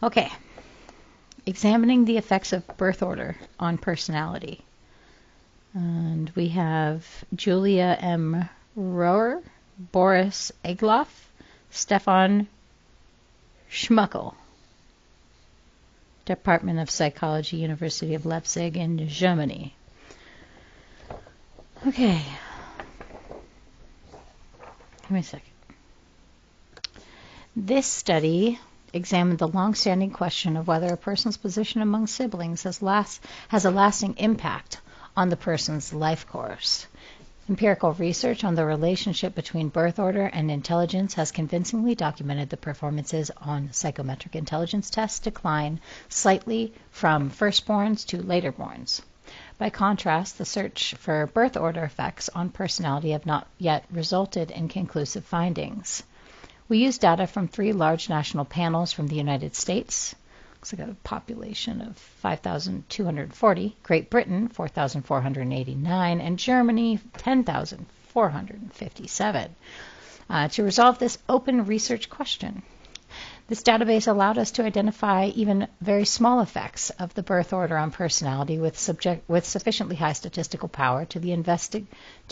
Okay, examining the effects of birth order on personality. And we have Julia M. Rohrer, Boris Egloff, Stefan Schmukle, Department of Psychology, University of Leipzig in Germany. Okay. Give me a second. This study examined the long-standing question of whether a person's position among siblings has a lasting impact on the person's life course. Empirical research on the relationship between birth order and intelligence has convincingly documented the performances on psychometric intelligence tests decline slightly from firstborns to laterborns. By contrast, the search for birth order effects on personality have not yet resulted in conclusive findings. We used data from 3 large national panels from the United States. Looks like a population of 5,240, Great Britain 4,489, and Germany 10,457 to resolve this open research question. This database allowed us to identify even very small effects of the birth order on personality with sufficiently high statistical power to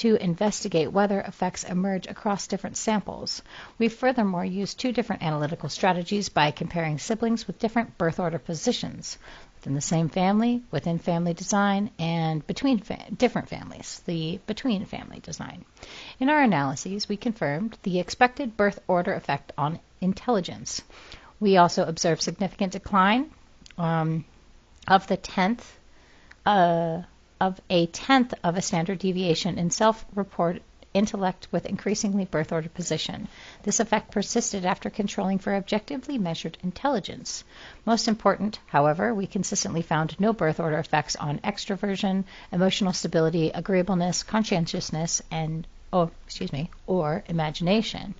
investigate whether effects emerge across different samples. We furthermore used 2 different analytical strategies by comparing siblings with different birth order positions within the same family, within family design, and between different families, the between family design. In our analyses, we confirmed the expected birth order effect on intelligence. We also observed significant decline of a tenth of a standard deviation in self-report intellect with increasingly birth order position. This effect persisted after controlling for objectively measured intelligence. Most important, however, we consistently found no birth order effects on extroversion, emotional stability, agreeableness, conscientiousness, or imagination.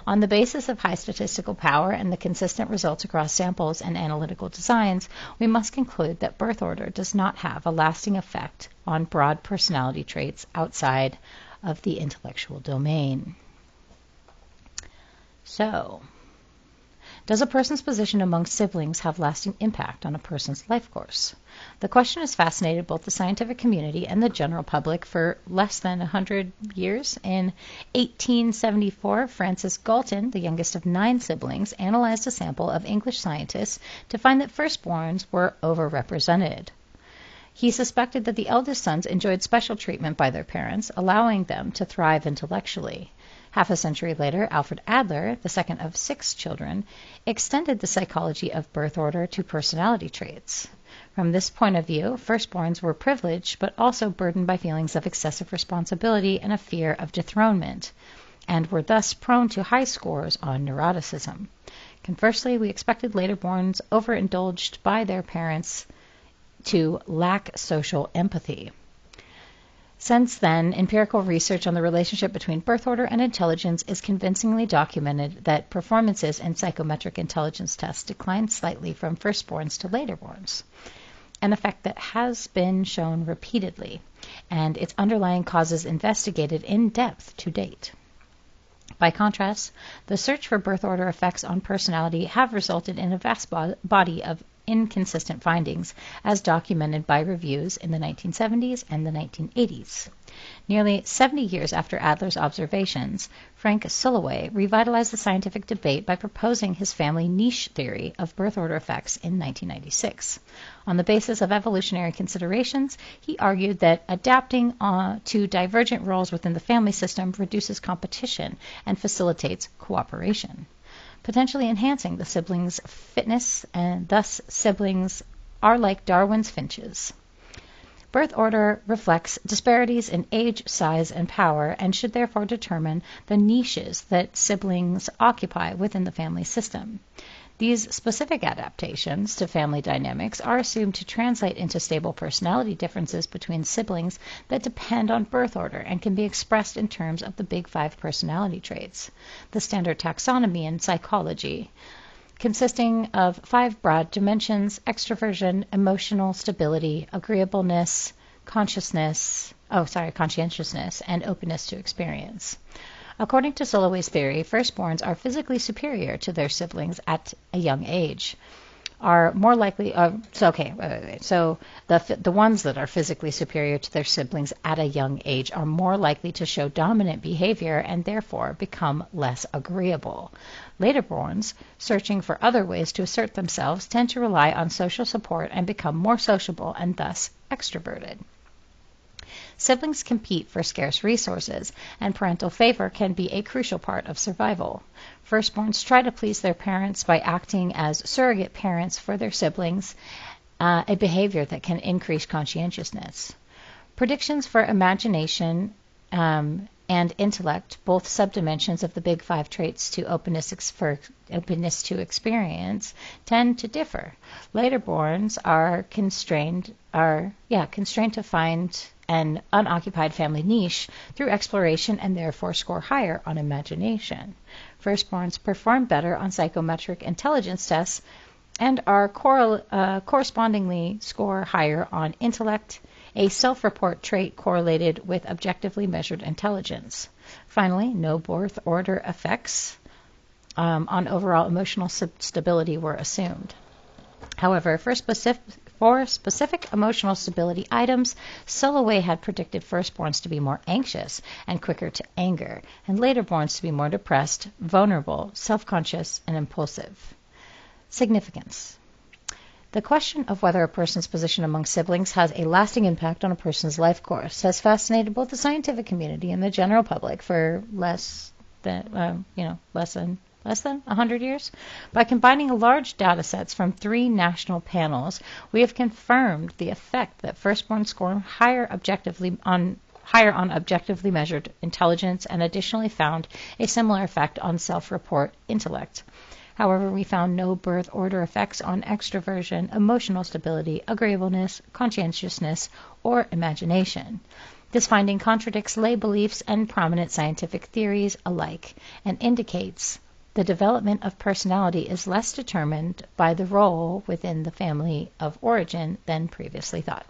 On the basis of high statistical power and the consistent results across samples and analytical designs, we must conclude that birth order does not have a lasting effect on broad personality traits outside of the intellectual domain. So, does a person's position among siblings have lasting impact on a person's life course? The question has fascinated both the scientific community and the general public for less than 100 years. In 1874, Francis Galton, the youngest of 9 siblings, analyzed a sample of English scientists to find that firstborns were overrepresented. He suspected that the eldest sons enjoyed special treatment by their parents, allowing them to thrive intellectually. Half a century later, Alfred Adler, the second of 6 children, extended the psychology of birth order to personality traits. From this point of view, firstborns were privileged but also burdened by feelings of excessive responsibility and a fear of dethronement, and were thus prone to high scores on neuroticism. Conversely, we expected laterborns overindulged by their parents to lack social empathy. Since then, empirical research on the relationship between birth order and intelligence is convincingly documented that performances in psychometric intelligence tests decline slightly from firstborns to laterborns, an effect that has been shown repeatedly, and its underlying causes investigated in depth to date. By contrast, the search for birth order effects on personality have resulted in a vast body of inconsistent findings, as documented by reviews in the 1970s and the 1980s. Nearly 70 years after Adler's observations, Frank Sulloway revitalized the scientific debate by proposing his family niche theory of birth order effects in 1996. On the basis of evolutionary considerations, he argued that adapting to divergent roles within the family system reduces competition and facilitates cooperation, potentially enhancing the siblings' fitness, and thus siblings are like Darwin's finches. Birth order reflects disparities in age, size, and power, and should therefore determine the niches that siblings occupy within the family system. These specific adaptations to family dynamics are assumed to translate into stable personality differences between siblings that depend on birth order and can be expressed in terms of the Big 5 personality traits, the standard taxonomy in psychology, consisting of 5 broad dimensions: extroversion, emotional stability, agreeableness, conscientiousness, and openness to experience. According to Sulloway's theory, firstborns are physically superior to their siblings at a young age. are more likely. So the ones that are physically superior to their siblings at a young age are more likely to show dominant behavior and therefore become less agreeable. Laterborns, searching for other ways to assert themselves, tend to rely on social support and become more sociable and thus extroverted. Siblings compete for scarce resources, and parental favor can be a crucial part of survival. Firstborns try to please their parents by acting as surrogate parents for their siblings, a behavior that can increase conscientiousness. Predictions for imagination and intellect, both subdimensions of the Big Five traits to openness to experience, tend to differ. Laterborns are constrained to find an unoccupied family niche through exploration and therefore score higher on imagination. Firstborns perform better on psychometric intelligence tests and are correspondingly score higher on intellect, a self-report trait correlated with objectively measured intelligence. Finally, no birth order effects on overall emotional stability were assumed. However, for specific emotional stability items, Soloway had predicted firstborns to be more anxious and quicker to anger, and laterborns to be more depressed, vulnerable, self-conscious, and impulsive. Significance. The question of whether a person's position among siblings has a lasting impact on a person's life course has fascinated both the scientific community and the general public for less than 100 years. By combining large data sets from 3 national panels, we have confirmed the effect that firstborn score higher on objectively measured intelligence and additionally found a similar effect on self-report intellect. However, we found no birth order effects on extroversion, emotional stability, agreeableness, conscientiousness, or imagination. This finding contradicts lay beliefs and prominent scientific theories alike and indicates the development of personality is less determined by the role within the family of origin than previously thought.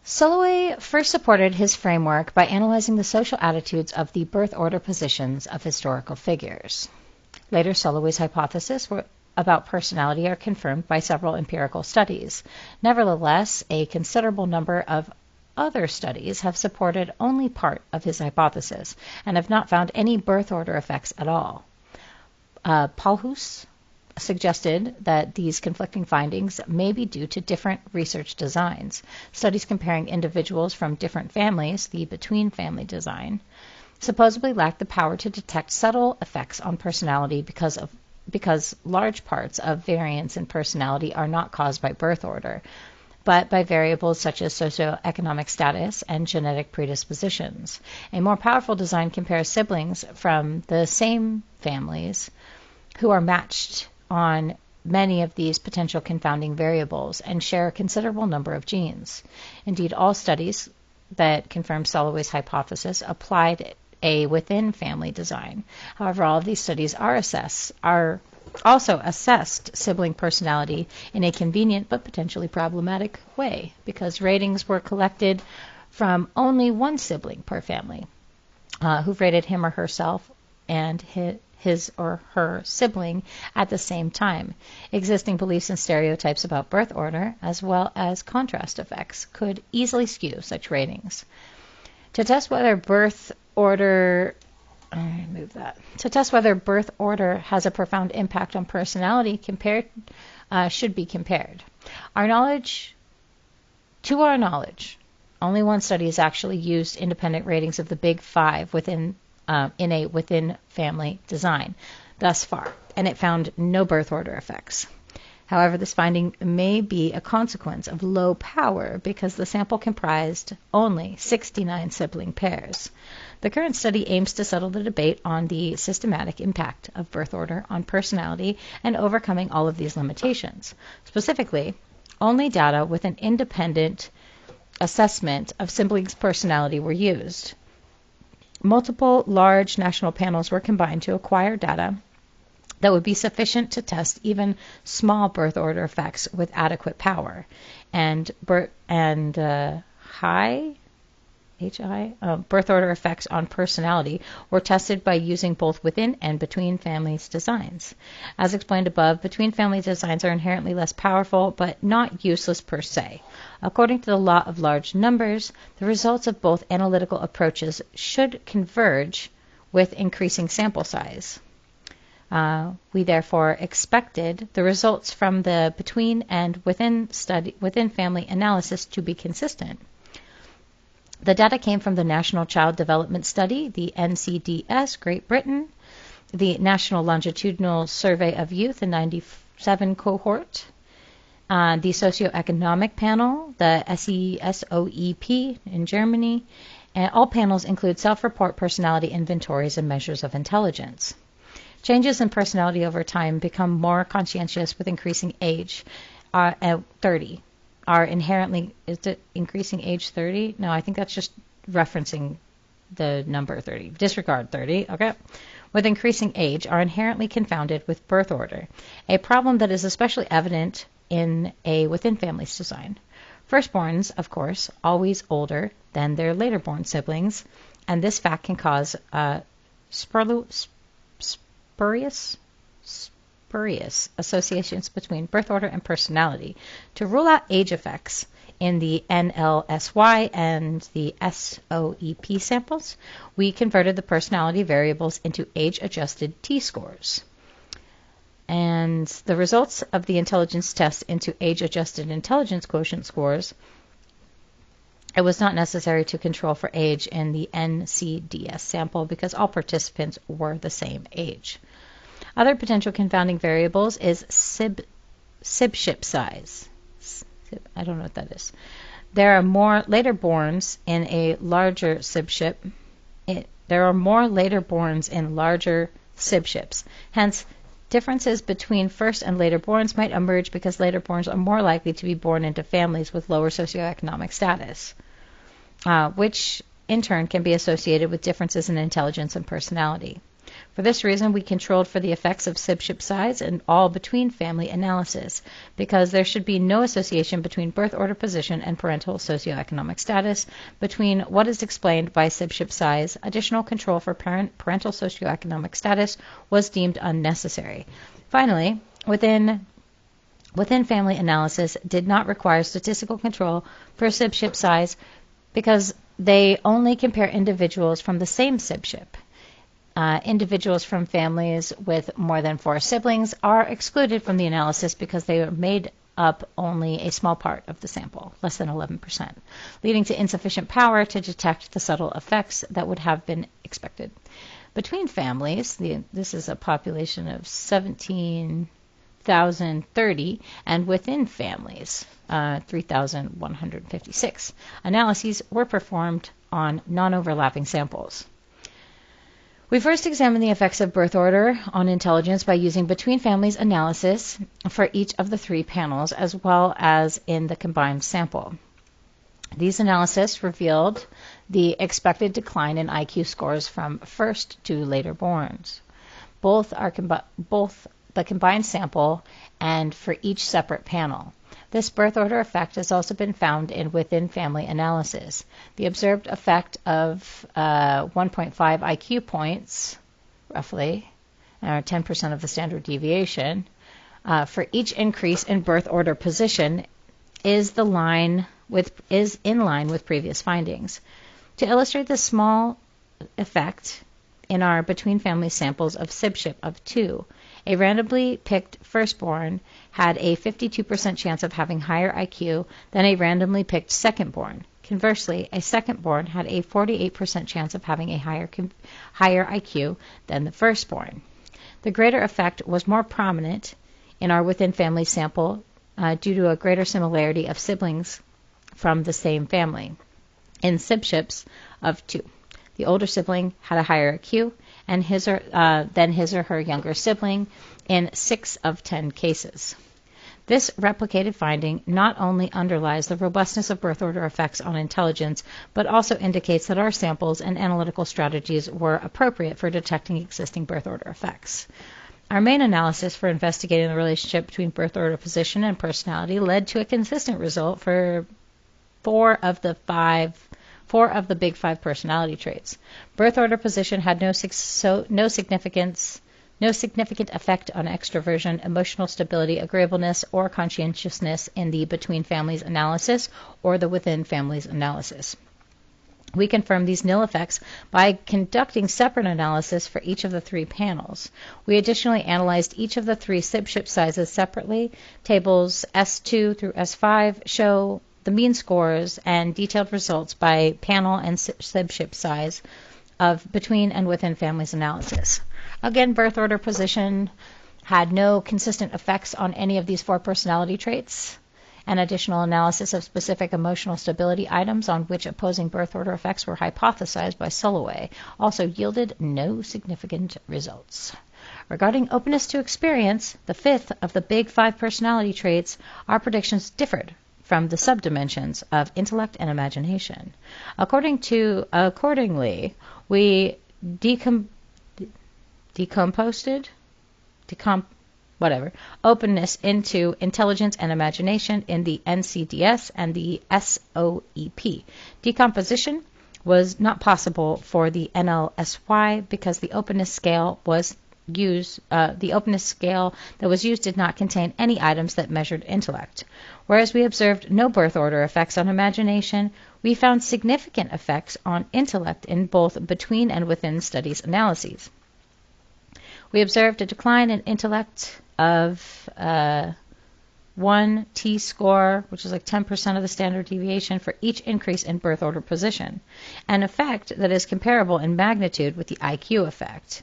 Soloway first supported his framework by analyzing the social attitudes of the birth order positions of historical figures. Later, Soloway's hypotheses about personality are confirmed by several empirical studies. Nevertheless, a considerable number of other studies have supported only part of his hypothesis and have not found any birth order effects at all. Paulhus suggested that these conflicting findings may be due to different research designs. Studies comparing individuals from different families, the between-family design, supposedly lack the power to detect subtle effects on personality because large parts of variance in personality are not caused by birth order, but by variables such as socioeconomic status and genetic predispositions. A more powerful design compares siblings from the same families who are matched on many of these potential confounding variables and share a considerable number of genes. Indeed, all studies that confirm Soloway's hypothesis applied a within-family design. However, all of these studies are also assessed sibling personality in a convenient but potentially problematic way because ratings were collected from only one sibling per family, who rated him or herself and his or her sibling at the same time. Existing beliefs and stereotypes about birth order, as well as contrast effects, could easily skew such ratings. To test whether birth order has a profound impact on personality should be compared. To our knowledge, only one study has actually used independent ratings of the Big Five in a within-family design thus far, and it found no birth order effects. However, this finding may be a consequence of low power because the sample comprised only 69 sibling pairs. The current study aims to settle the debate on the systematic impact of birth order on personality and overcoming all of these limitations. Specifically, only data with an independent assessment of siblings' personality were used. Multiple large national panels were combined to acquire data that would be sufficient to test even small birth order effects with adequate power. And high birth order effects on personality were tested by using both within and between families designs. As explained above, between family designs are inherently less powerful, but not useless per se. According to the law of large numbers, the results of both analytical approaches should converge with increasing sample size. We therefore expected the results from the between and within family analysis to be consistent. The data came from the National Child Development Study, the NCDS, Great Britain, the National Longitudinal Survey of Youth in 97 cohort, the Socioeconomic Panel, the SESOEP in Germany, and all panels include self-report personality inventories and measures of intelligence. Changes in personality over time become more conscientious with increasing age at 30. Are inherently, is it increasing age 30? No, I think that's just referencing the number 30. Disregard 30, okay? With increasing age are inherently confounded with birth order, a problem that is especially evident in a within families design. Firstborns, of course, always older than their later born siblings, and this fact can cause spurious associations between birth order and personality. To rule out age effects in the NLSY and the SOEP samples, we converted the personality variables into age-adjusted T-scores. And the results of the intelligence test into age-adjusted intelligence quotient scores, it was not necessary to control for age in the NCDS sample because all participants were the same age. Other potential confounding variables is sibship size. I don't know what that is. There are more later borns in a larger sibship. There are more later borns in larger sibships. Hence, differences between first and later borns might emerge because later borns are more likely to be born into families with lower socioeconomic status, which in turn can be associated with differences in intelligence and personality. For this reason, we controlled for the effects of sibship size in all between family analysis, because there should be no association between birth order position and parental socioeconomic status. Between what is explained by sibship size, additional control for parental socioeconomic status was deemed unnecessary. Finally, within family analysis did not require statistical control for sibship size because they only compare individuals from the same sibship. Individuals from families with more than 4 siblings are excluded from the analysis because they are made up only a small part of the sample, less than 11%, leading to insufficient power to detect the subtle effects that would have been expected. Between families, this is a population of 17,030, and within families, 3,156. Analyses were performed on non-overlapping samples. We first examined the effects of birth order on intelligence by using between families analysis for each of the 3 panels, as well as in the combined sample. These analyses revealed the expected decline in IQ scores from first to later borns. Both the combined sample and for each separate panel. This birth order effect has also been found in within-family analysis. The observed effect of 1.5 IQ points, roughly, or 10% of the standard deviation, for each increase in birth order position is in line with previous findings. To illustrate the small effect in our between-family samples of sibship of 2, a randomly picked firstborn had a 52% chance of having higher IQ than a randomly picked secondborn. Conversely, a secondborn had a 48% chance of having a higher IQ than the firstborn. The greater effect was more prominent in our within-family sample due to a greater similarity of siblings from the same family. In sibships of 2, the older sibling had a higher IQ than his or her younger sibling in 6 of 10 cases. This replicated finding not only underlies the robustness of birth order effects on intelligence, but also indicates that our samples and analytical strategies were appropriate for detecting existing birth order effects. Our main analysis for investigating the relationship between birth order position and personality led to a consistent result for 4 of the 5 4 of the big 5 personality traits. Birth order position had no significant effect on extroversion, emotional stability, agreeableness, or conscientiousness in the between families analysis or the within families analysis. We confirmed these nil effects by conducting separate analysis for each of the 3 panels. We additionally analyzed each of the 3 SIB-ship sizes separately. Tables S2 through S5 show the mean scores and detailed results by panel and SIB-ship size of between and within families analysis. Again, birth order position had no consistent effects on any of these 4 personality traits. An additional analysis of specific emotional stability items on which opposing birth order effects were hypothesized by Soloway also yielded no significant results. Regarding openness to experience, the 5th of the big 5 personality traits, our predictions differed from the subdimensions of intellect and imagination. Accordingly, we openness into intelligence and imagination in the NCDS and the SOEP. Decomposition was not possible for the NLSY because the openness scale that was used did not contain any items that measured intellect. Whereas we observed no birth order effects on imagination, we found significant effects on intellect in both between and within studies analyses. We observed a decline in intellect of 1 T-score, which is like 10% of the standard deviation for each increase in birth order position, an effect that is comparable in magnitude with the IQ effect.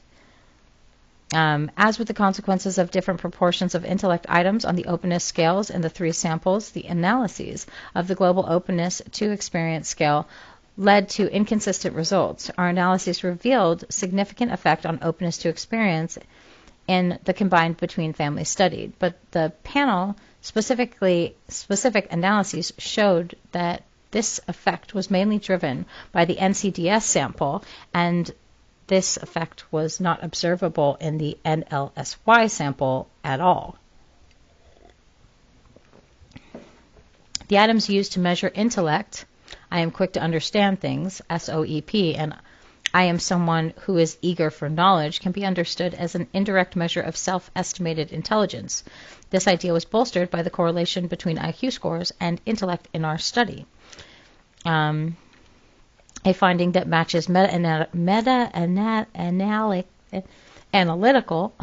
As with the consequences of different proportions of intellect items on the openness scales in the 3 samples, the analyses of the global openness to experience scale led to inconsistent results. Our analyses revealed significant effect on openness to experience in the combined between families studied, but the panel specific analyses showed that this effect was mainly driven by the NCDS sample, and this effect was not observable in the NLSY sample at all. The items used to measure intellect, I am quick to understand things, SOEP, and I am someone who is eager for knowledge, can be understood as an indirect measure of self-estimated intelligence. This idea was bolstered by the correlation between IQ scores and intellect in our study. A finding that matches analytical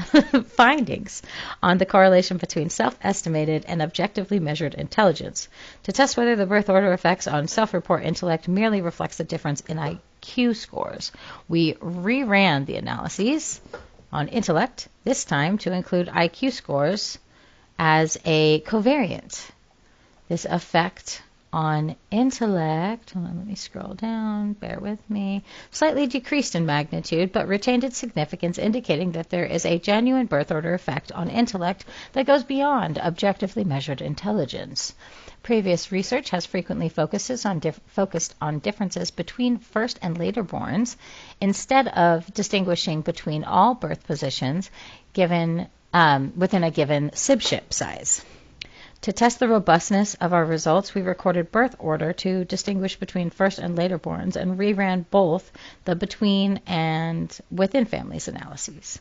findings on the correlation between self-estimated and objectively measured intelligence. To test whether the birth order effects on self-report intellect merely reflects a difference in IQ scores, we reran the analyses on intellect, this time to include IQ scores as a covariant. This effect on intellect, hold on, let me scroll down, bear with me, slightly decreased in magnitude, but retained its significance, indicating that there is a genuine birth order effect on intellect that goes beyond objectively measured intelligence. Previous research has frequently focused on differences between first and later borns, instead of distinguishing between all birth positions given within a given SIB-ship size. To test the robustness of our results, we recorded birth order to distinguish between first and later borns and reran both the between and within families analyses.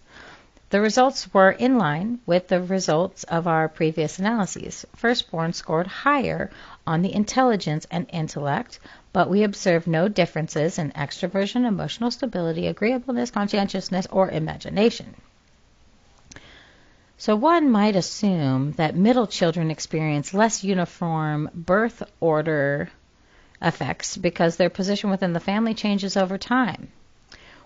The results were in line with the results of our previous analyses. Firstborn scored higher on the intelligence and intellect, but we observed no differences in extroversion, emotional stability, agreeableness, conscientiousness, or imagination. So one might assume that middle children experience less uniform birth order effects because their position within the family changes over time.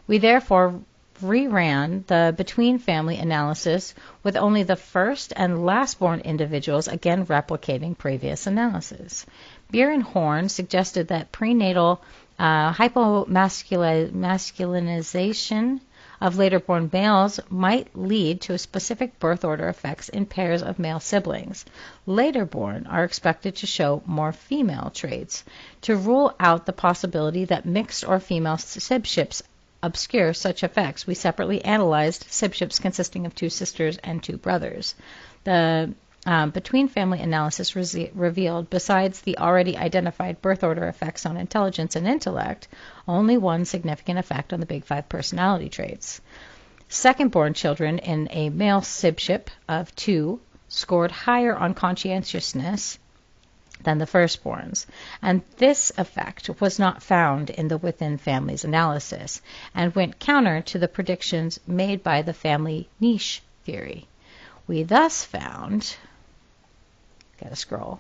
We therefore reran the between family analysis with only the first and last born individuals, again replicating previous analysis. Beer and Horn suggested that prenatal hypomasculinization of later-born males might lead to specific birth order effects in pairs of male siblings. Later-born are expected to show more female traits. To rule out the possibility that mixed or female SIB-ships obscure such effects, we separately analyzed SIB-ships consisting of 2 sisters and 2 brothers. The between family analysis revealed, besides the already identified birth order effects on intelligence and intellect, only one significant effect on the Big Five personality traits. Second-born children in a male sibship of 2 scored higher on conscientiousness than the firstborns, and this effect was not found in the within families analysis and went counter to the predictions made by the family niche theory. We thus found, gotta scroll,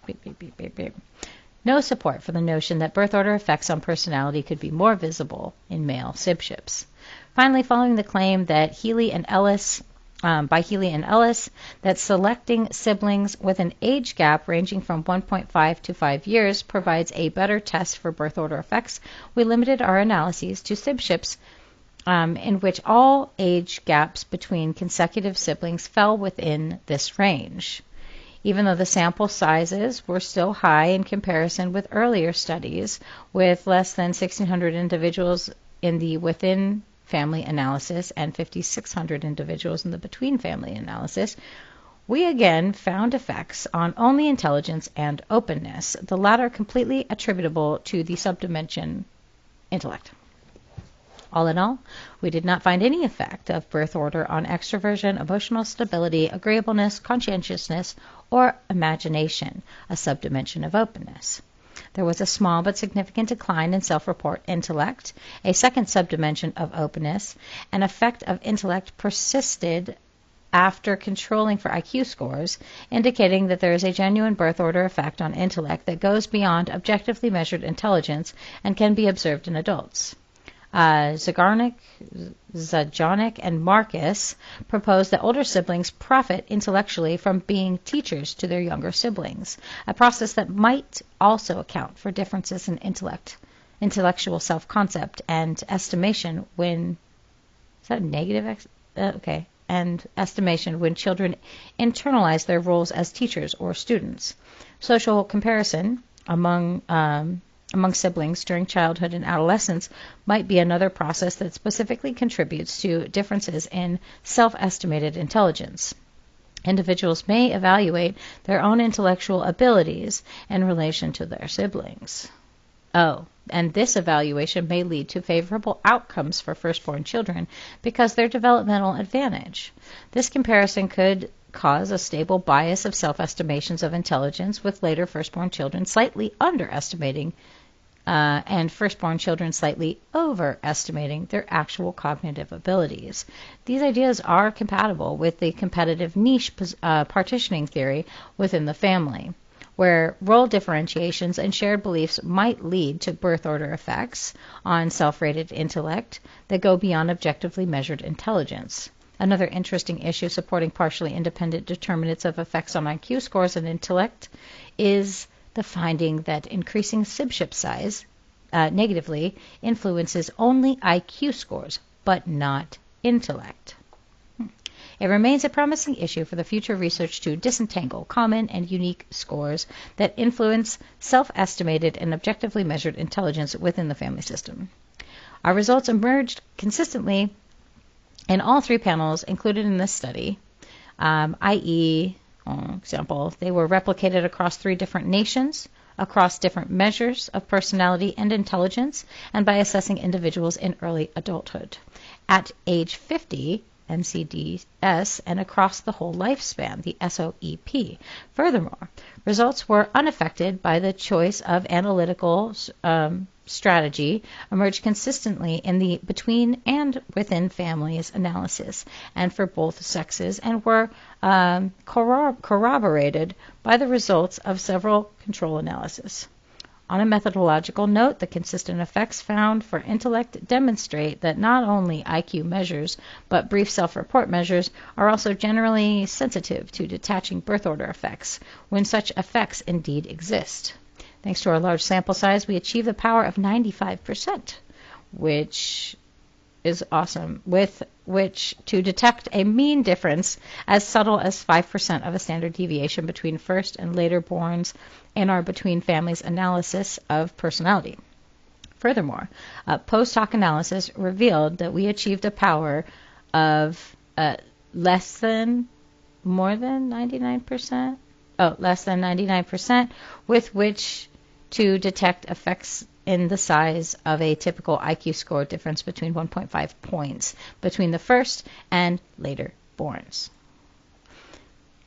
beep, beep, beep, beep, beep, no support for the notion that birth order effects on personality could be more visible in male sibships. Finally, following the claim that Healy and Ellis that selecting siblings with an age gap ranging from 1.5 to 5 years provides a better test for birth order effects, we limited our analyses to sibships in which all age gaps between consecutive siblings fell within this range. Even though the sample sizes were still high in comparison with earlier studies, with less than 1,600 individuals in the within family analysis and 5,600 individuals in the between family analysis, we again found effects on only intelligence and openness, the latter completely attributable to the subdimension intellect. All in all, we did not find any effect of birth order on extroversion, emotional stability, agreeableness, conscientiousness, or imagination, a subdimension of openness. There was a small but significant decline in self-report intellect, a second subdimension of openness. An effect of intellect persisted after controlling for IQ scores, indicating that there is a genuine birth order effect on intellect that goes beyond objectively measured intelligence and can be observed in adults. Zajarnik, and Marcus proposed that older siblings profit intellectually from being teachers to their younger siblings, a process that might also account for differences in intellectual self-concept and estimation when... Is that a negative? Okay. And estimation when children internalize their roles as teachers or students. Social comparison among siblings during childhood and adolescence might be another process that specifically contributes to differences in self-estimated intelligence. Individuals may evaluate their own intellectual abilities in relation to their siblings. And this evaluation may lead to favorable outcomes for firstborn children because their developmental advantage. This comparison could cause a stable bias of self-estimations of intelligence, with later firstborn children slightly underestimating and firstborn children slightly overestimating their actual cognitive abilities. These ideas are compatible with the competitive niche partitioning theory within the family, where role differentiations and shared beliefs might lead to birth order effects on self-rated intellect that go beyond objectively measured intelligence. Another interesting issue supporting partially independent determinants of effects on IQ scores and intellect is the finding that increasing sibship size negatively influences only IQ scores, but not intellect. It remains a promising issue for the future research to disentangle common and unique scores that influence self-estimated and objectively measured intelligence within the family system. Our results emerged consistently in all 3 panels included in this study, i.e., example, they were replicated across 3 different nations, across different measures of personality and intelligence, and by assessing individuals in early adulthood. At age 50, NCDS, and across the whole lifespan, the SOEP. Furthermore, results were unaffected by the choice of analytical strategy, emerged consistently in the between and within families analysis, and for both sexes, and were corroborated by the results of several control analyses. On a methodological note, the consistent effects found for intellect demonstrate that not only IQ measures, but brief self-report measures are also generally sensitive to detaching birth order effects, when such effects indeed exist. Thanks to our large sample size, we achieve the power of 95%, which is awesome, with which to detect a mean difference as subtle as 5% of a standard deviation between first and later borns in our between families analysis of personality. Furthermore, post hoc analysis revealed that we achieved a power of less than more than 99%? Oh, less than 99% with which to detect effects in the size of a typical IQ score difference between 1.5 points between the first and later borns.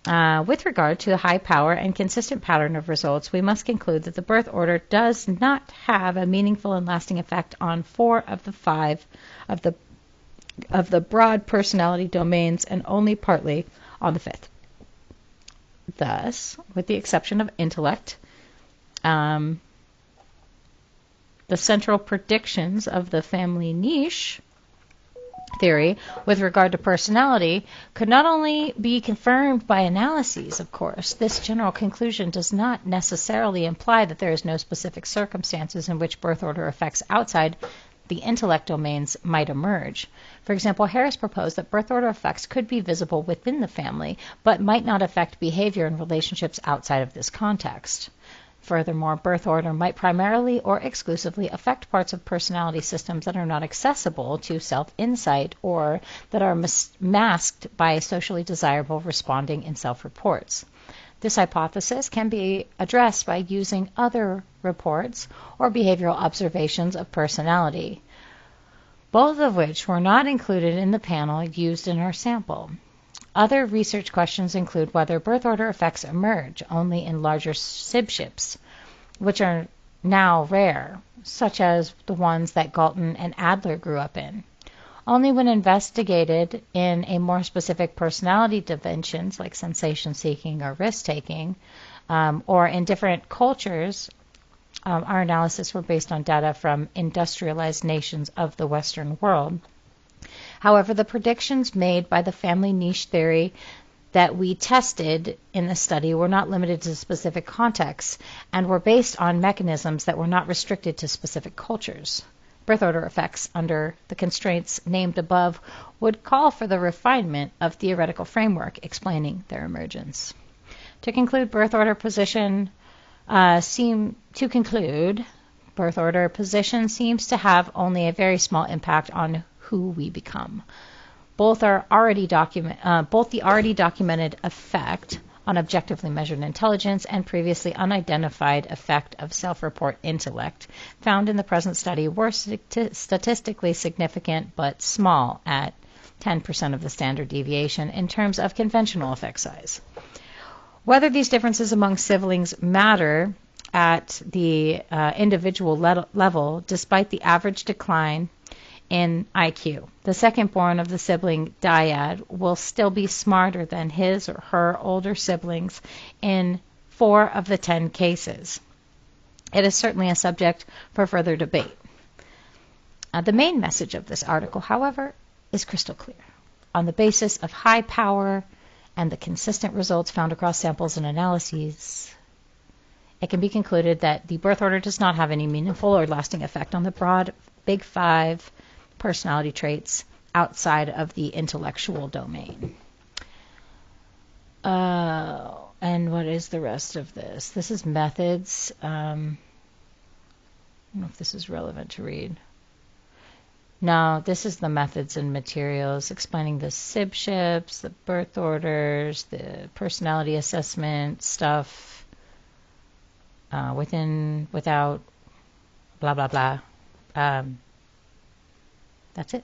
With regard to the high power and consistent pattern of results, we must conclude that the birth order does not have a meaningful and lasting effect on 4 of the 5 of the broad personality domains and only partly on the 5th. Thus, with the exception of intellect, the central predictions of the family niche theory with regard to personality could not only be confirmed by analyses, of course. This general conclusion does not necessarily imply that there is no specific circumstances in which birth order effects outside the intellect domains might emerge. For example, Harris proposed that birth order effects could be visible within the family, but might not affect behavior in relationships outside of this context. Furthermore, birth order might primarily or exclusively affect parts of personality systems that are not accessible to self-insight or that are masked by socially desirable responding in self-reports. This hypothesis can be addressed by using other reports or behavioral observations of personality, both of which were not included in the panel used in our sample. Other research questions include whether birth order effects emerge only in larger sibships, which are now rare, such as the ones that Galton and Adler grew up in. Only when investigated in a more specific personality dimensions, like sensation-seeking or risk-taking, or in different cultures, our analysis were based on data from industrialized nations of the Western world. However, the predictions made by the family niche theory that we tested in the study were not limited to specific contexts and were based on mechanisms that were not restricted to specific cultures. Birth order effects under the constraints named above would call for the refinement of theoretical framework explaining their emergence. To conclude, birth order position seems to have only a very small impact on who we become. Both the already documented effect on objectively measured intelligence and previously unidentified effect of self-report intellect found in the present study were statistically significant but small at 10% of the standard deviation in terms of conventional effect size. Whether these differences among siblings matter at the individual level, despite the average decline in IQ. The second born of the sibling dyad will still be smarter than his or her older siblings in 4 of the 10 cases. It is certainly a subject for further debate. The main message of this article, however, is crystal clear. On the basis of high power and the consistent results found across samples and analyses, it can be concluded that the birth order does not have any meaningful or lasting effect on the broad Big 5 personality traits outside of the intellectual domain. And what is the rest of this? This is methods. I don't know if this is relevant to read. No, this is the methods and materials explaining the sibships, the birth orders, the personality assessment stuff, without, blah, blah, blah. That's it.